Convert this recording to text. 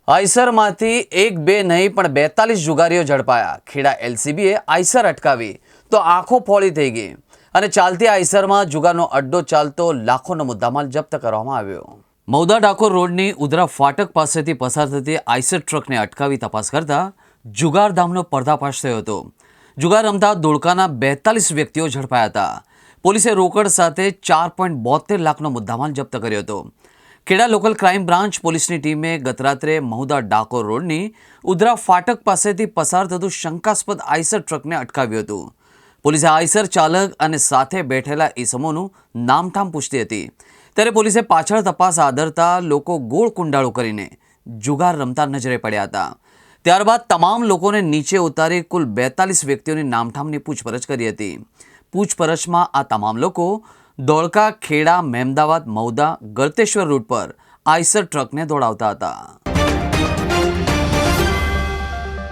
આઈસરમાંથી એક બે નહીં પણ 42 જુગારીઓ ઝડપાયા। ખેડા એલસીબીએ આઈસર અટકાવી તો આંખો ફોડી થઈ ગઈ અને ચાલતી આઈસરમાં જુગારનો અડ્ડો ચાલતો લાખોનો મુદ્દામાલ જપ્ત કરવામાં આવ્યો। મૌદા ડાકોર રોડની ઉધરા ફાટક પાસેથી પસાર થતી આઈસર ટ્રકને અટકાવી તપાસ કરતા જુગારધામનો પર્દાફાશ થયો હતો। જુગાર રમતા ધોળકાના 42 વ્યક્તિઓ ઝડપાયા હતા। પોલીસે રોકડ સાથે 4.72 લાખનો મુદ્દામાલ જપ્ત કર્યો હતો। ખેડા લોકલ ક્રાઇમ બ્રાન્ચ પોલીસની ટીમે ગતરાત્રે મહુદા ડાકોર રોડની ઉધરા ફાટક પાસેથી પસાર થતું શંકાસ્પદ આઈસર ટ્રકને અટકાવ્યું હતું। પોલીસે આઈસર ચાલક અને સાથે બેઠેલા ઈસમોનું નામઠામ પૂછતી હતી, ત્યારે પોલીસે પાછળ તપાસ આદરતા લોકો ગોળ કુંડાળો કરીને જુગાર રમતા નજરે પડ્યા હતા। ત્યારબાદ તમામ લોકોને નીચે ઉતારી કુલ 42 વ્યક્તિઓની નામઠામની પૂછપરછ કરી હતી। પૂછપરછમાં આ તમામ લોકો ધોળકા, ખેડા, મહેમદાવાદ, મહુદા, ગળતેશ્વર રૂટ પર આઈસર ટ્રકને દોડાવતા હતા।